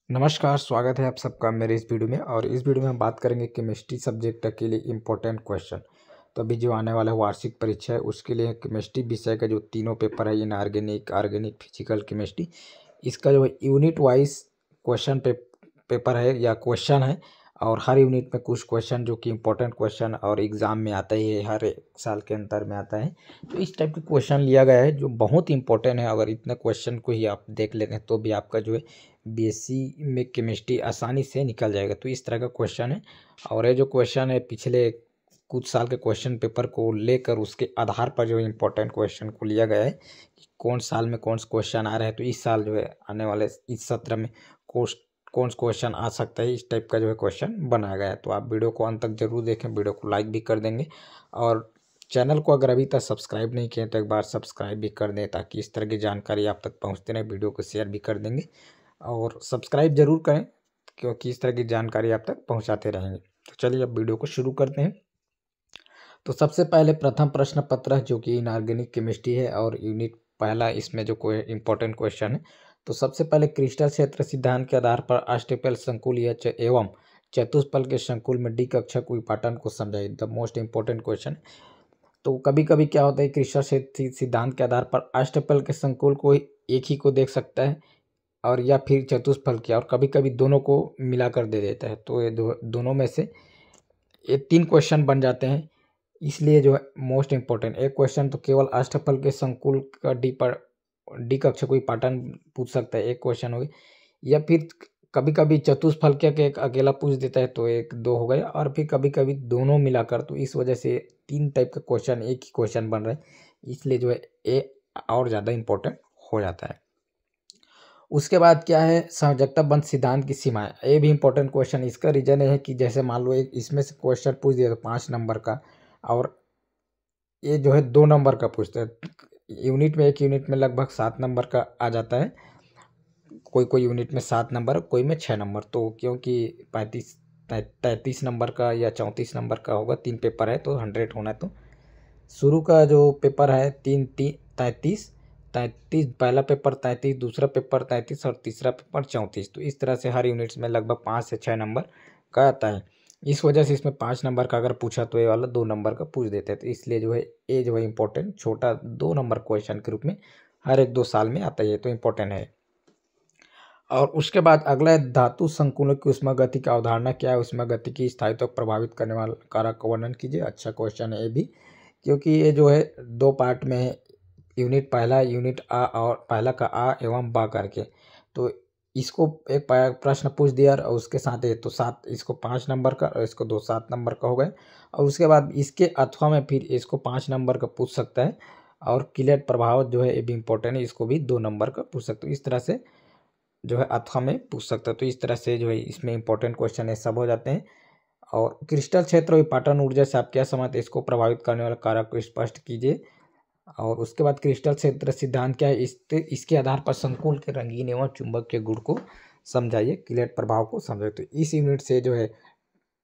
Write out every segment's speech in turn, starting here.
नमस्कार, स्वागत है आप सबका मेरे इस वीडियो में। और इस वीडियो में हम बात करेंगे केमिस्ट्री सब्जेक्ट के लिए इम्पोर्टेंट क्वेश्चन। तो अभी जो आने वाला वार्षिक परीक्षा है उसके लिए केमिस्ट्री विषय का जो तीनों पेपर है, इनऑर्गेनिक, ऑर्गेनिक, फिजिकल केमिस्ट्री, इसका जो यूनिट वाइज क्वेश्चन पेपर है या क्वेश्चन है। और हर यूनिट में कुछ क्वेश्चन जो कि इम्पोर्टेंट क्वेश्चन और एग्ज़ाम में आता ही है, हर एक साल के अंतर में आता है। तो इस टाइप के क्वेश्चन लिया गया है जो बहुत इंपॉर्टेंट है। अगर इतने क्वेश्चन को ही आप देख लेते हैं तो भी आपका जो है बीएससी में केमिस्ट्री आसानी से निकल जाएगा। तो इस तरह का क्वेश्चन है। और ये जो क्वेश्चन है पिछले कुछ साल के क्वेश्चन पेपर को लेकर उसके आधार पर जो इम्पोर्टेंट क्वेश्चन को लिया गया है कि कौन साल में कौन सा क्वेश्चन आ रहा है। तो इस साल जो है आने वाले इस सत्र में कौन सा क्वेश्चन आ सकता है, इस टाइप का जो है क्वेश्चन बनाया गया है। तो आप वीडियो को अंत तक जरूर देखें, वीडियो को लाइक भी कर देंगे और चैनल को अगर अभी तक सब्सक्राइब नहीं किए तो एक बार सब्सक्राइब भी कर दें ताकि इस तरह की जानकारी आप तक पहुंचते रहे। वीडियो को शेयर भी कर देंगे और सब्सक्राइब जरूर करें क्योंकि इस तरह की जानकारी आप तक पहुंचाते रहेंगे। तो चलिए अब वीडियो को शुरू करते हैं। तो सबसे पहले प्रथम प्रश्न पत्र है जो कि इनऑर्गेनिक केमिस्ट्री है और यूनिट पहला, इसमें जो कोई इंपॉर्टेंट क्वेश्चन है। तो सबसे पहले क्रिस्टल क्षेत्र सिद्धांत के आधार पर अष्टफल संकुल या एवं चतुष्फल के संकुल में डी कक्षक विपाटन को समझाइए। The most important question. तो कभी कभी क्या होता है, क्रिस्टल क्षेत्र सिद्धांत के आधार पर अष्टफल के संकुल को एक ही को देख सकता है और या फिर चतुष्फल किया, और कभी कभी दोनों को मिलाकर दे देता है। तो ये दोनों में से ये तीन क्वेश्चन बन जाते हैं, इसलिए जो है मोस्ट इंपॉर्टेंट एक क्वेश्चन तो केवल अष्टफल के संकुल का डी कक्षा कोई पैटर्न पूछ सकता है, एक क्वेश्चन हो गया। या फिर कभी कभी चतुष्फल के एक अकेला पूछ देता है तो एक दो हो गया, और फिर कभी कभी दोनों मिलाकर। तो इस वजह से तीन टाइप का क्वेश्चन एक ही क्वेश्चन बन रहा है, इसलिए जो है ए और ज़्यादा इंपॉर्टेंट हो जाता है। उसके बाद क्या है, संयोजकता बंध सिद्धांत की सीमाएं। ये भी इंपॉर्टेंट क्वेश्चन। इसका रीजन है कि जैसे मान लो एक इसमें से क्वेश्चन पूछ दिया तो 5 नंबर का, और ये जो है 2 नंबर का पूछता है। यूनिट में एक यूनिट में लगभग 7 नंबर का आ जाता है, कोई कोई यूनिट में 7 नंबर, कोई में 6 नंबर। तो क्योंकि 33 नंबर का या 34 नंबर का होगा, 3 पेपर है तो 100 होना है। तो शुरू का जो पेपर है 33 पहला पेपर 33, दूसरा पेपर 33 और तीसरा पेपर 34। तो इस तरह से हर यूनिट्स में लगभग 5 से 6 नंबर का आता है। इस वजह से इसमें 5 नंबर का अगर पूछा तो ये वाला 2 नंबर का पूछ देते हैं। तो इसलिए जो है ये जो है इंपॉर्टेंट छोटा 2 नंबर क्वेश्चन के रूप में हर 1-2 साल में आता है, तो इम्पोर्टेंट है। और उसके बाद अगला है धातु संकुलों की उष्मागति की अवधारणा क्या है, उष्मागति की स्थायित्व को प्रभावित करने वाला कारक का वर्णन कीजिए। अच्छा क्वेश्चन है ये भी, क्योंकि ये जो है 2 पार्ट में है। यूनिट पहला, यूनिट आ और पहला का आ एवं बा करके। तो इसको एक प्रश्न पूछ दिया और उसके साथ है तो 7, इसको 5 नंबर का और इसको 2 7 नंबर का हो गए। और उसके बाद इसके अथवा में फिर इसको 5 नंबर का पूछ सकता है। और किलेट प्रभाव जो है ये भी इंपॉर्टेंट है, इसको भी 2 नंबर का पूछ सकते हो। इस तरह से जो है अथवा में पूछ सकता है। तो इस तरह से जो है इसमें इंपॉर्टेंट क्वेश्चन है सब हो जाते हैं। और क्रिस्टल क्षेत्र विपाटन ऊर्जा से आप क्या समझते हैं, इसको प्रभावित करने वाला कारक को स्पष्ट कीजिए। और उसके बाद क्रिस्टल क्षेत्र सिद्धांत क्या है, इसके आधार पर संकुल के रंगीन एवं चुंबकीय गुण को समझाइए, किलेट प्रभाव को समझाइए। तो इस यूनिट से जो है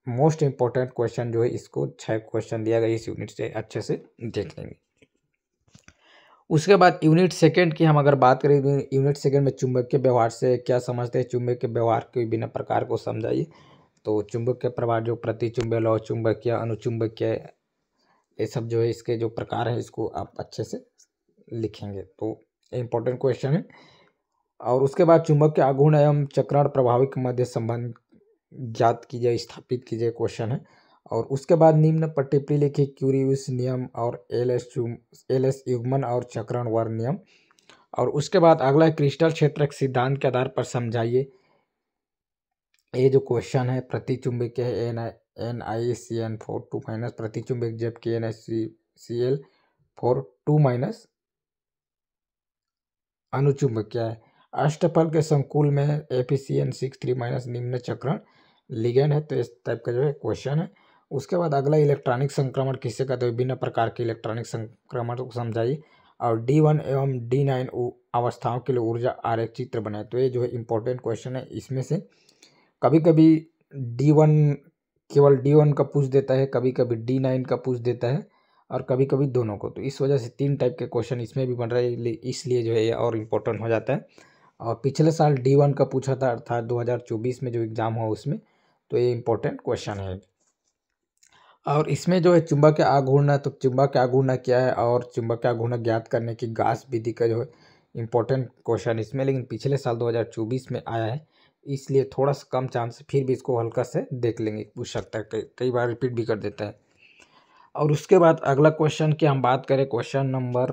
मोस्ट इंपॉर्टेंट क्वेश्चन जो है, इसको 6 क्वेश्चन दिया गया, इस यूनिट से अच्छे से देख लेंगे। उसके बाद यूनिट सेकंड की हम अगर बात करें, यूनिट सेकंड में चुंबकीय व्यवहार से क्या समझते हैं, चुंबकीय व्यवहार के विभिन्न प्रकार को समझाइए। तो चुंबकीय प्रभार जो प्रतिचुंबकीय, लौह चुंबकीय, अनुचुंबकीय, ये सब जो है इसके जो प्रकार है इसको आप अच्छे से लिखेंगे। तो इम्पोर्टेंट क्वेश्चन है। और उसके बाद चुंबक के आघूर्ण एवं चक्रण प्रभावी के मध्य संबंध ज्ञात कीजिए, स्थापित कीजिए क्वेश्चन है। और उसके बाद निम्न पर टिप्पणी लिखिए, क्यूरियस नियम और एल एस युग्मन और चक्रण वर्ग नियम। और उसके बाद अगला क्रिस्टल क्षेत्र सिद्धांत के आधार पर समझाइए। ये जो क्वेश्चन है प्रतिचुंबकीय है NiCN4 2- प्रतिचुंबक, जबकि NiCl4 2- अनुचुंबकीय है। अष्टफल के संकुल में FeCN6 3- निम्न चक्रण लिगेंड है। तो इस टाइप का जो है क्वेश्चन है। उसके बाद अगला इलेक्ट्रॉनिक संक्रमण किसे कहते हैं, विभिन्न प्रकार के इलेक्ट्रॉनिक संक्रमण को समझाइए। और D1 एवं D9 अवस्थाओं के लिए ऊर्जा आरेख चित्र बनाए। तो ये जो है इंपॉर्टेंट क्वेश्चन है। इसमें से कभी कभी D1 केवल D1 का पूछ देता है, कभी कभी D9 का पूछ देता है, और कभी कभी दोनों को। तो इस वजह से 3 टाइप के क्वेश्चन इसमें भी बन रहे हैं, इसलिए जो है ये और इम्पोर्टेंट हो जाता है। और पिछले साल D1 का पूछा था, अर्थात 2024 में जो एग्ज़ाम हुआ उसमें, तो ये इम्पोर्टेंट क्वेश्चन है। और इसमें जो है चुंबक आघूर्ण, तो चुंबक आघूर्ण क्या है और चुंबक आघूर्ण ज्ञात करने की गास विधि का जो है इम्पोर्टेंट क्वेश्चन इसमें, लेकिन पिछले साल 2024 में आया है, इसलिए थोड़ा सा कम चांस, फिर भी इसको हल्का से देख लेंगे, पूछ सकता है, कई बार रिपीट भी कर देता है। और उसके बाद अगला क्वेश्चन की हम बात करें, क्वेश्चन नंबर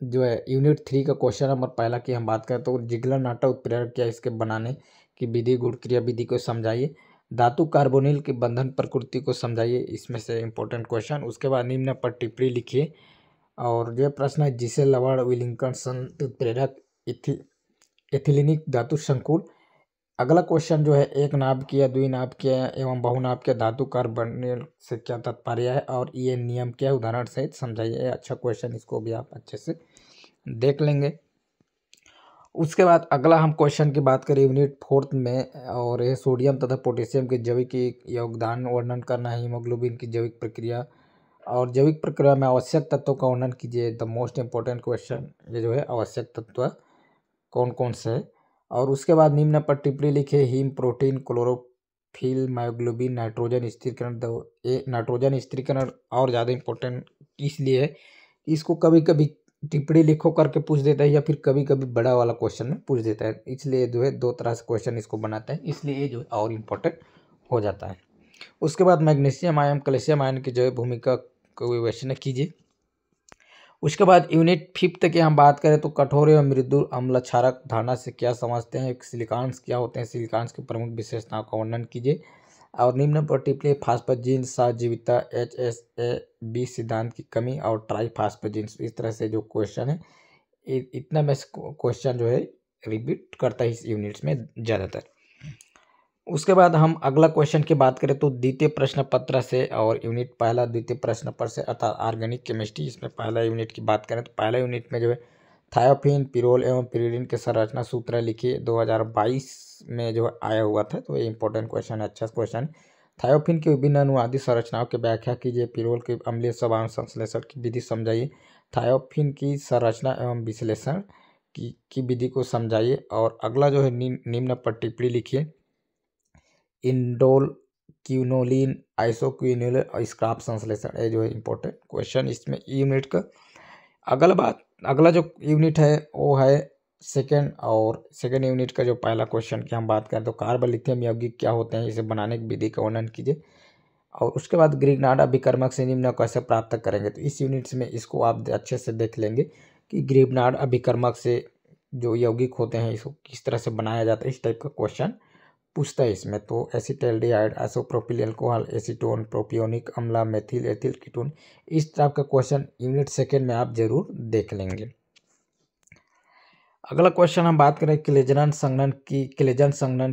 जो है यूनिट 3 का क्वेश्चन नंबर पहला की हम बात करें तो जिगलर नाटा उत्प्रेरक क्या, इसके बनाने की विधि, गुण क्रिया विधि को समझाइए, धातु कार्बोनिल की बंधन प्रकृति को समझाइए, इसमें से इम्पोर्टेंट क्वेश्चन। उसके बाद निम्न पर टिप्पणी लिखिए, और जो प्रश्न है जिसे लवण विलिंगकन उत्प्रेरक एथिलीनिक धातु संकुल। अगला क्वेश्चन जो है एक नाभिकीय, द्विनाभिकीय एवं बहुनाभिकीय धातु कार्बोनिल से क्या तात्पर्य है और ये नियम क्या है, उदाहरण सहित समझाइए। अच्छा क्वेश्चन, इसको भी आप अच्छे से देख लेंगे। उसके बाद अगला हम क्वेश्चन की बात करें यूनिट 4 में, और ये सोडियम तथा पोटेशियम के जैविक योगदान वर्णन करना है, हीमोग्लोबिन की जैविक प्रक्रिया और जैविक प्रक्रिया में आवश्यक तत्वों का वर्णन कीजिए। द मोस्ट इम्पोर्टेंट क्वेश्चन ये जो है, आवश्यक तत्व कौन कौन से है। और उसके बाद निम्न पर टिप्पणी लिखे, heme, protein, chlorophyll, myoglobin, nitrogen स्थिरीकरण। ये नाइट्रोजन स्थिरीकरण और ज़्यादा इम्पोर्टेंट इसलिए है, इसको कभी कभी टिप्पणी लिखो करके पूछ देता है, या फिर कभी कभी बड़ा वाला क्वेश्चन में पूछ देता है, इसलिए जो है दो तरह से क्वेश्चन इसको बनाता है, इसलिए ये जो है और इम्पोर्टेंट हो जाता है। उसके बाद मैग्नीशियम आयन, कैल्शियम आयन की जो है भूमिका को विवेचना कीजिए। उसके बाद यूनिट 5 की हम बात करें तो कठोर एवं मृदु अम्ल क्षारक धारणा से क्या समझते हैं, सिलिकॉन्स क्या होते हैं, सिलिकॉन्स की प्रमुख विशेषताओं का वर्णन कीजिए। और निम्न पर टिप्पणी फास्फाजीन सहजीविता, HSAB सिद्धांत की कमी और ट्राइफास्फाजीन, इस तरह से जो क्वेश्चन है, इतना में क्वेश्चन जो है रिपीट करता है इस यूनिट्स में ज़्यादातर। उसके बाद हम अगला क्वेश्चन की बात करें तो द्वितीय प्रश्न पत्र से, और यूनिट पहला द्वितीय प्रश्न पत्र से अर्थात ऑर्गेनिक केमिस्ट्री, इसमें पहला यूनिट की बात करें तो पहला यूनिट में जो है थायोफिन, पिरोल एवं पिरीडिन के संरचना सूत्र लिखिए। 2022 में जो आया हुआ था, तो ये इंपॉर्टेंट क्वेश्चन है, अच्छा क्वेश्चन। थायोफिन की विभिन्न अनुवादी संरचनाओं की व्याख्या कीजिए। पिरोल के अम्लीय स्वभाव संश्लेषण की विधि समझाइए। थायोफिन की संरचना एवं विश्लेषण की विधि को समझाइए। और अगला जो है निम्न पर टिप्पणी लिखिए, इंडोल, क्यूनोलिन, आइसोक्विनोलिन और स्क्रैप संश्लेषण, ये जो है इंपॉर्टेंट क्वेश्चन इसमें यूनिट का। अगला जो यूनिट है वो है सेकेंड, और सेकेंड यूनिट का जो पहला क्वेश्चन की हम बात करें तो कार्बन लिथियम यौगिक क्या होते हैं, इसे बनाने की विधि का वर्णन कीजिए। और उसके बाद ग्रिग्नार्ड अभिकर्मक से निम्न कैसे प्राप्त करेंगे, तो इस यूनिट्स में इसको आप अच्छे से देख लेंगे कि ग्रिग्नार्ड अभिकर्मक से जो यौगिक होते हैं इसको किस तरह से बनाया जाता है, इस टाइप का क्वेश्चन पूछता है इसमें। तो acetaldehyde, isopropyl alcohol, acetone, propionic अम्ल, मेथिल एथिल कीटोन, इस टाइप का क्वेश्चन यूनिट सेकेंड में आप जरूर देख लेंगे। अगला क्वेश्चन हम बात करें क्लेजन संघनन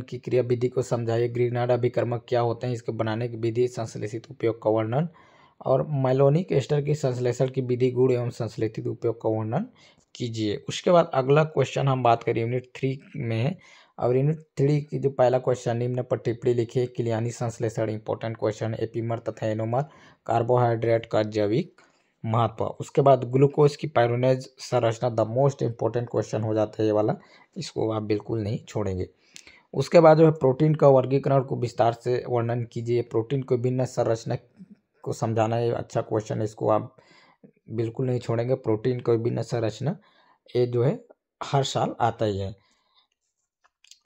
की क्रिया विधि को समझाइए। ग्रिग्नार्ड अभिकर्मक क्या होते हैं, इसके बनाने की विधि, संश्लेषित उपयोग का वर्णन। और मैलोनिक एस्टर की संश्लेषण की विधि, गुण एवं संश्लेषित उपयोग का वर्णन कीजिए। उसके बाद अगला क्वेश्चन हम बात करें यूनिट 3 में है, और यूनिट 3 की जो पहला क्वेश्चन, निम्न पर टिप्पणी लिखिए। क्लियानी संश्लेषण इंपॉर्टेंट क्वेश्चन, एपीमर तथा एनोमर, कार्बोहाइड्रेट का जैविक महत्व। उसके बाद ग्लूकोज की पाइरोनेज संरचना, द मोस्ट इंपॉर्टेंट क्वेश्चन हो जाता है ये वाला, इसको आप बिल्कुल नहीं छोड़ेंगे। उसके बाद जो है प्रोटीन का वर्गीकरण को विस्तार से वर्णन कीजिए। प्रोटीन को भिन्न संरचना को समझाना है, अच्छा क्वेश्चन है, इसको आप बिल्कुल नहीं छोड़ेंगे। प्रोटीन को विभिन्न संरचना, ये जो है हर साल आता ही है।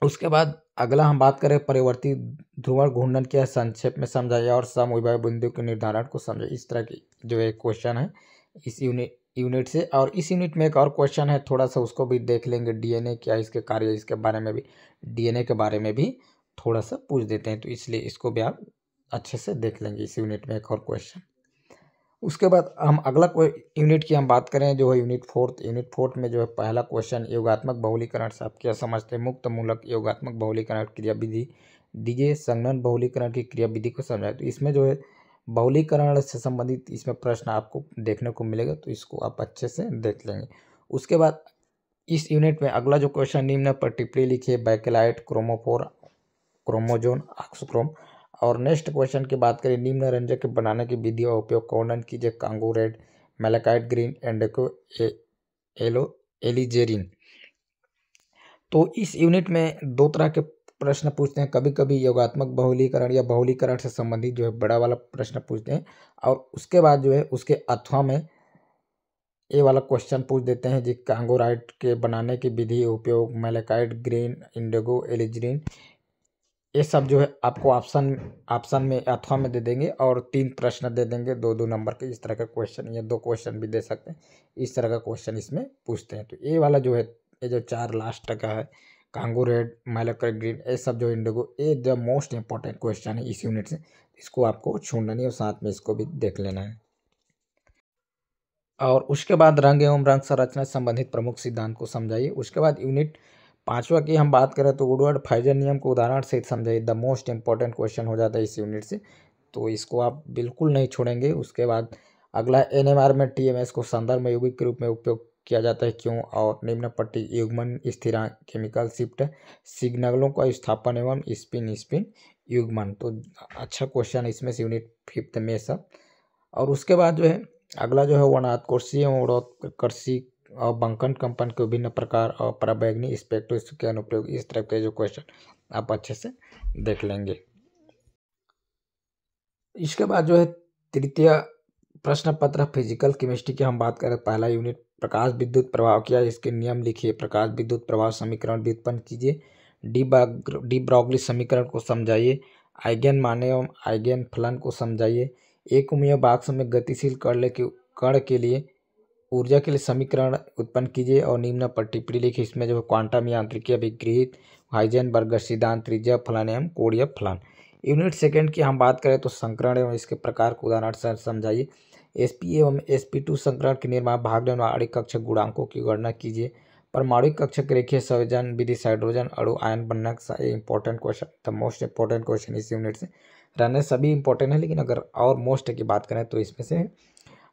उसके बाद अगला हम बात करें परिवर्ती ध्रुवण घूर्णन क्या संक्षेप में समझाइए, और समविभव बिंदु के निर्धारण को समझाइए। इस तरह की जो है क्वेश्चन है इस यूनिट से। और इस यूनिट में एक और क्वेश्चन है, थोड़ा सा उसको भी देख लेंगे, डीएनए क्या इसके कार्य, इसके बारे में भी, डीएनए के बारे में भी थोड़ा सा पूछ देते हैं, तो इसलिए इसको भी आप अच्छे से देख लेंगे इस यूनिट में एक और क्वेश्चन। उसके बाद हम अगला यूनिट की हम बात करें जो है यूनिट 4 में जो है पहला क्वेश्चन, योगात्मक बहुलीकरण से आप क्या समझते हैं, मुक्त मूलक योगात्मक बहुलीकरण क्रिया विधि दीजिए। संघनन बहुलीकरण की क्रिया विधि को समझाए, तो इसमें जो है बहुलीकरण से संबंधित इसमें प्रश्न आपको देखने को मिलेगा, तो इसको आप अच्छे से देख लेंगे। उसके बाद इस यूनिट में अगला जो क्वेश्चन, निम्न पर टिप्पणी लिखिए। Bakelite, chromophore, chromogen, auxochrome. और नेक्स्ट क्वेश्चन की बात करें, निम्न रंजक के बनाने की विधि और उपयोग का वर्णन कीजिए। Congo red, malachite green, indigo alizarin. तो इस यूनिट में दो तरह के प्रश्न पूछते हैं, कभी कभी योगात्मक बहुलीकरण या बहुलीकरण से संबंधित जो है बड़ा वाला प्रश्न पूछते हैं, और उसके बाद जो है उसके अथवा में ये वाला क्वेश्चन पूछ देते हैं जी, कांगोराइट के बनाने की विधि, उपयोग, मैलेकाइट, ग्रीन, इंडिगो, एलिजरीन। ये सब जो है आपको ऑप्शन में अथवा में दे देंगे, और 3 प्रश्न दे देंगे 2-2 नंबर के। इस तरह का क्वेश्चन, या 2 क्वेश्चन भी दे सकते हैं, इस तरह का क्वेश्चन इसमें पूछते हैं। तो ये वाला जो है, ये जो 4 लास्ट का है, कांगो रेड, मैलेकाइट, ग्रीन, ये सब जो इंडिगो, ये द मोस्ट इंपॉर्टेंट क्वेश्चन है इस यूनिट से। इसको आपको छोड़ना नहीं और साथ में इसको भी देख लेना है। और उसके बाद रंग एवं रंग संरचना से संबंधित प्रमुख सिद्धांत को समझाइए। उसके बाद यूनिट 5वां की हम बात करें तो वुडवर्ड फाइजर नियम को उदाहरण सहित समझाइए। द मोस्ट इंपॉर्टेंट क्वेश्चन हो जाता है इस यूनिट से, तो इसको आप बिल्कुल नहीं छोड़ेंगे। उसके बाद अगला एनएमआर में टीएमएस को संदर्भ में यौगिक के रूप में उपयोग किया जाता है, क्यों? और निम्न पट्टी युग्मन, स्थिरांक, केमिकल शिफ्ट, सिग्नलों का स्थापन एवं स्पिन युग्मन। तो अच्छा क्वेश्चन इसमें से यूनिट 5 में सब। और उसके बाद जो है अगला जो है वर्णात्कोषीय एवं उड़ोत्कर्षी और बंकन कंपन के विभिन्न प्रकार और पराबैंगनी स्पेक्ट्रो के अनुप्रयोग, इस तरह के जो क्वेश्चन आप अच्छे से देख लेंगे। इसके बाद जो है तृतीय प्रश्न पत्र फिजिकल केमिस्ट्री की हम बात करें। पहला यूनिट प्रकाश विद्युत प्रभाव क्या है, इसके नियम लिखिए। प्रकाश विद्युत प्रभाव समीकरण व्युत्पन्न कीजिए। डी ब्रॉगली समीकरण को समझाइए। आइगेन मान एवं आइगेन फलन को समझाइए। एकमितीय बॉक्स में गतिशील कण के लिए ऊर्जा के लिए समीकरण उत्पन्न कीजिए और निम्न पर टिप्पणी लिखिए। इसमें जो है क्वांटम यांत्रिकी अभिगृहित, हाइजेनबर्ग सिद्धांत, त्रिज्या फलन एवं कोणीय फलन। यूनिट 2 की हम बात करें तो संकरण एवं इसके प्रकार को उदाहरण से समझाइए। sp एवं sp2 संकरण के निर्माण भाग लेने वाले आणविक कक्षक गुणांकों की गणना कीजिए। परमाणु कक्षक रेखीय संयोजन विधि, हाइड्रोजन अणु आयन बनना important question, the most important question इस यूनिट से। रहने सभी इंपॉर्टेंट है, लेकिन अगर और मोस्ट की बात करें तो इसमें से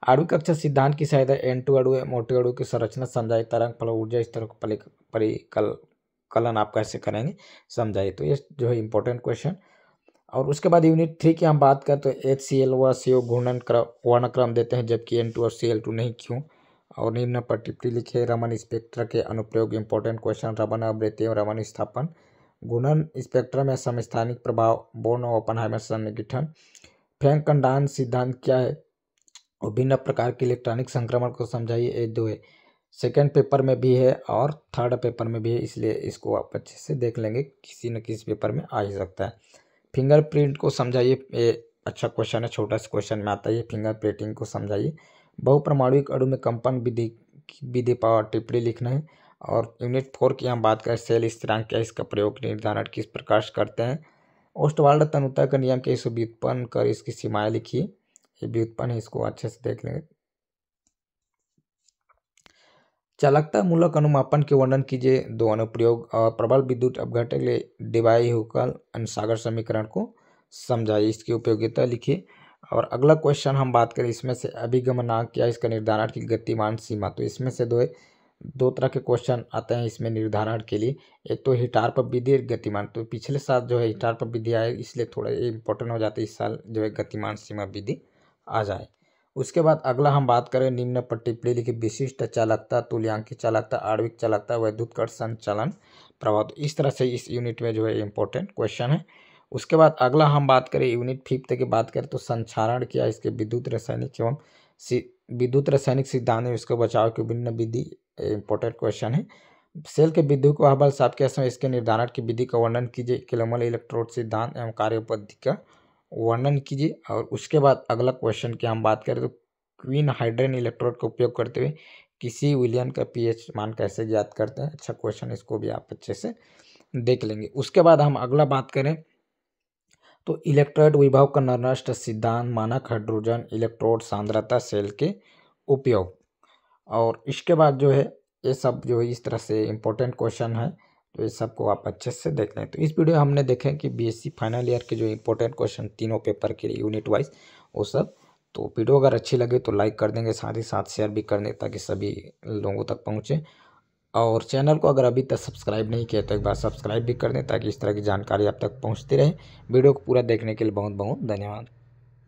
आणविक कक्षक सिद्धांत की सहायता N2 अणु, मोटे अणु की संरचना समझाइए। तरंग फलन ऊर्जा स्तर को परिकलन आप कैसे करेंगे समझाइए। तो ये जो है इंपॉर्टेंट क्वेश्चन। और उसके बाद यूनिट 3 की हम बात करें तो HCl व CO घूर्णन वर्णक्रम देते हैं, जबकि N2 और Cl2 नहीं, क्यों? और निम्न पर टिप्पणी लिखिए। रमन स्पेक्ट्रा के अनुप्रयोग, इंपॉर्टेंट क्वेश्चन। रमन आवृत्ति एवं रमन स्थापन। घूर्णन स्पेक्ट्रा में समस्थानिक प्रभाव, बोर्न और ओपेनहाइमर सन्निकटन। फ्रैंक-कंडान सिद्धांत क्या है और भिन्न प्रकार के इलेक्ट्रॉनिक संक्रमण को समझाइए। ये दो है, सेकेंड पेपर में भी है और थर्ड पेपर में भी है, इसलिए इसको आप अच्छे से देख लेंगे, किसी न किसी पेपर में आ ही सकता है। फिंगरप्रिंट को समझाइए, ये अच्छा क्वेश्चन है, छोटा सा क्वेश्चन में आता है ये। फिंगरप्रिंटिंग को समझाइए। बहुपरमाणुक अणु में कंपन विधि पर टिप्पणी लिखना है। और यूनिट 4 की हम बात करें, सेल स्थिरांक क्या, इसका प्रयोग निर्धारण किस प्रकार से करते हैं। ओस्टवाल्ड तन्यता का नियम क्या, इसको व्युत्पन्न कर इसकी सीमाएं लिखिए। ये व्युत्पन्न है, इसको अच्छे से देख लेंगे। चालकता मूलक अनुमापन के वर्णन कीजिए। 2 अनुप्रयोग। और प्रबल विद्युत अपघटन के लिए डिवाई हुकल सागर समीकरण को समझाइए, इसकी उपयोगिता लिखिए। और अगला क्वेश्चन हम बात करें, इसमें से अभिगमनांक क्या, इसका निर्धारण की गतिमान सीमा। तो इसमें से दो तरह के क्वेश्चन आते हैं इसमें निर्धारण के लिए। एक तो हिटार्प विधि, गतिमान। तो पिछले साल जो है हिटार्प विधि आए, इसलिए थोड़ा ये इंपॉर्टेंट हो जाता है, इस साल जो है गतिमान सीमा विधि आ जाए। उसके बाद अगला हम बात करें, निम्न पर टिप्पणी लिखिए। विशिष्ट चालकता, तुल्यांकित चालकता, आणविक चालकता, वैद्युतकर्ण संचालन प्रभाव। तो इस तरह से इस यूनिट में जो है इंपॉर्टेंट क्वेश्चन है। उसके बाद अगला हम बात करें यूनिट 5 की बात करें तो संक्षारण क्या, इसके विद्युत रासायनिक सिद्धांत में इसके बचाव की विभिन्न विधि, इंपॉर्टेंट क्वेश्चन है। सेल के विद्युत को हबल साहब के समय इसके निर्धारण की विधि का वर्णन कीजिए। कोलोमल इलेक्ट्रोड सिद्धांत एवं कार्य पद्धति का वर्णन कीजिए। और उसके बाद अगला क्वेश्चन की हम बात करें तो क्वीन हाइड्रेन इलेक्ट्रोड का उपयोग करते हुए किसी विलयन का पीएच मान कैसे ज्ञात करते हैं। अच्छा क्वेश्चन, इसको भी आप अच्छे से देख लेंगे। उसके बाद हम अगला बात करें तो इलेक्ट्रोड विभव का नष्ट सिद्धांत, मानक हाइड्रोजन इलेक्ट्रोड सांद्रता, सेल के उपयोग। और इसके बाद जो है ये सब जो है इस तरह से इंपॉर्टेंट क्वेश्चन है, तो इस सबको आप अच्छे से देख लें। तो इस वीडियो हमने देखे कि बीएससी फाइनल ईयर के जो इंपॉर्टेंट क्वेश्चन तीनों पेपर के लिए यूनिट वाइज वो सब। तो वीडियो अगर अच्छी लगे तो लाइक कर देंगे, साथ ही साथ शेयर भी कर दें ताकि सभी लोगों तक पहुँचे। और चैनल को अगर अभी तक सब्सक्राइब नहीं किया तो एक बार सब्सक्राइब भी कर दें ताकि इस तरह की जानकारी आप तक पहुँचती रहे। वीडियो को पूरा देखने के लिए बहुत बहुत धन्यवाद।